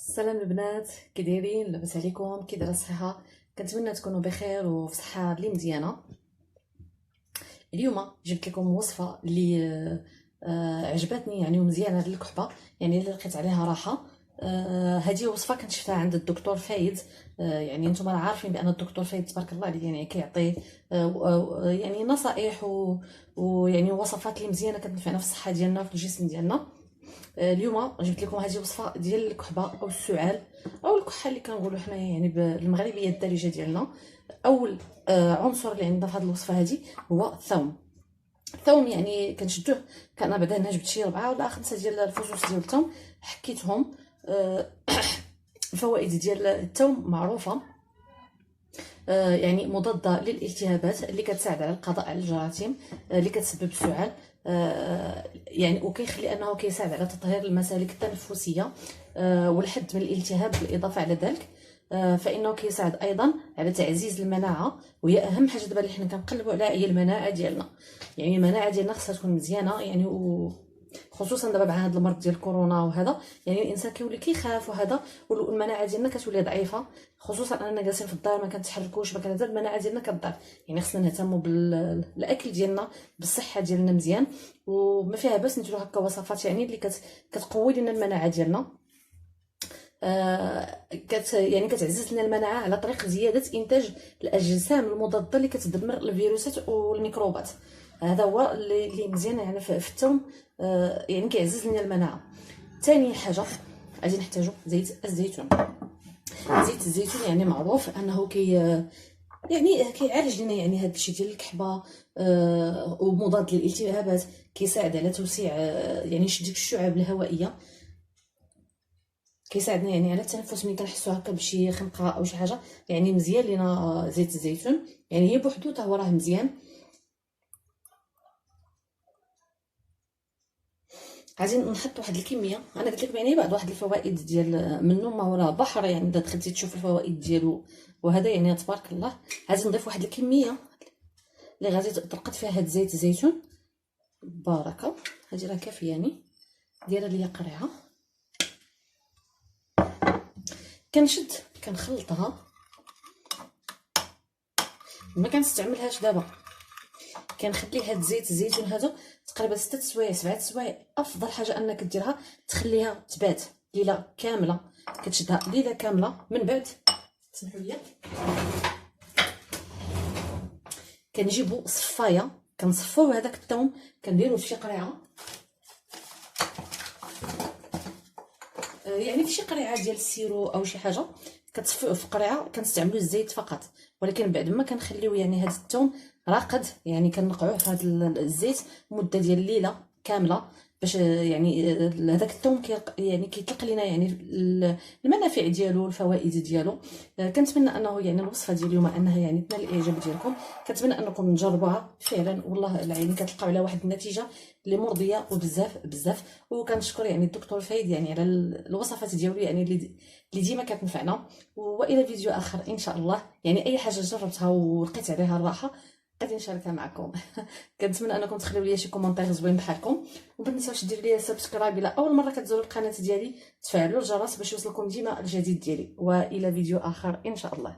السلام البنات، كي دايرين؟ لاباس عليكم؟ كي دايره الصحه؟ كنتمنى تكونوا بخير وفي صحه اللي مزيانه. اليوم جبت لكم وصفه اللي عجبتني يعني ومزيانه للكحبه، يعني اللي لقيت عليها راحه. هذه وصفه كنت شفتها عند الدكتور فايد. يعني نتوما عارفين بان الدكتور فايد تبارك الله عليه، يعني كيعطي يعني نصائح ويعني وصفات اللي مزيانه كتنفعنا في الصحه ديالنا وفي الجسم ديالنا. اليوم جبت لكم هذه وصفه ديال الكحبه او السعال او الكحه اللي كنقولوا حنايا يعني بالمغربيه الدارجه ديالنا. اول عنصر اللي عندنا في هذه الوصفه هذه هو الثوم. الثوم يعني كنشدوه، كان بعدا هنا جبت شي 4 ولا 5 ديال الفصوص ديال الثوم حكيتهم. الفوائد ديال الثوم معروفه، يعني مضاده للالتهابات اللي كتساعد على القضاء على الجراثيم اللي كتسبب السعال. يعني وكيخلي انه كيساعد على تطهير المسالك التنفسيه والحد من الالتهاب. بالاضافه على ذلك فانه كيساعد ايضا على تعزيز المناعه، وهي اهم حاجه دابا اللي حنا كنقلبوا عليها هي المناعه ديالنا. يعني المناعه ديالنا خصها تكون مزيانه، يعني خصوصا دابا مع هذا المرض ديال كورونا وهذا، يعني الانسان كيولي كيخاف وهذا، والمناعه ديالنا كتولي ضعيفه، خصوصا اننا جالسين في الدار ما كنتحركوش ما كنهضر، المناعه ديالنا كتضعف. يعني خصنا نهتموا بالاكل ديالنا، بالصحه ديالنا مزيان، وما فيها باس نديرو هكا وصفات يعني اللي كتقوي لنا المناعه ديالنا. يعني كتعزز لنا المناعه على طريق زياده انتاج الاجسام المضاده اللي كتدمر الفيروسات والميكروبات. هذا هو اللي مزيان يعني في الثوم، يعني كيعزز لنا المناعه. ثاني حاجه غادي نحتاجو زيت الزيتون. زيت الزيتون يعني معروف انه يعني كيعالج لنا يعني هذا الشيء ديال الكحبه، ومضاد للالتهابات، كيساعد على توسيع يعني شد الشعب الهوائيه، كيساعدنا يعني على التنفس ملي كنحسوا هكا بشي خنقه او شي حاجه. يعني مزيان لينا زيت الزيتون، يعني هي بوحدو حتى هو راه مزيان. غادي نحط واحد الكميه، انا قلت لكم يعني بعض واحد الفوائد ديال منه، ما هو راه بحر يعني اذا دخلتي تشوف الفوائد ديالو وهذا يعني تبارك الله. غادي نضيف واحد الكميه اللي غادي ترقد فيها هاد زيت الزيتون بركه. هادي راه كافيه يعني، دايره ليا قريعه. كنشد كنخلطها، ما كنستعملهاش دابا، كنخلي هاد زيت الزيتون هذا تقريبا 6 سوايع 7 سوايع. افضل حاجه انك ديرها تخليها تبات ليله كامله، كتشدها ليله كامله. من بعد سمحوا لي كنجيبوا صفايه كنصفوه هذاك الثوم، كنديروه في شي قريعه، يعني في شي قريعه ديال السيرو او شي حاجه، كتصفيوه في قريعه. كنستعملوا الزيت فقط، ولكن بعد ما كنخليو يعني هذا الثوم راقد، يعني كنقعوه في هذا الزيت مده ديال الليله كامله، باش يعني هذاك الثوم يعني كيطلق لنا يعني المنافع ديالو والفوائد ديالو. كنتمنى انه يعني الوصفه ديال اليوم انها يعني تنال الاعجاب ديالكم. كنتمنى انكم تجربوها فعلا، والله يعني كتلقاو على واحد النتيجه اللي مرضيه وبزاف بزاف. وكنشكر يعني الدكتور فايد يعني على الوصفات ديالو يعني اللي ديما كتنفعنا. والى فيديو اخر ان شاء الله، يعني اي حاجه جربتها ولقيت عليها الراحه غادي نشاركها معكم. كنتمنى انكم تخليو لي شي كومونتير زوين بحالكم، وما تنساوش ديروا لي سبسكرايب الى اول مره كتزوروا القناه ديالي، تفعلوا الجرس باش يوصلكم ديما الجديد ديالي. والى فيديو اخر ان شاء الله.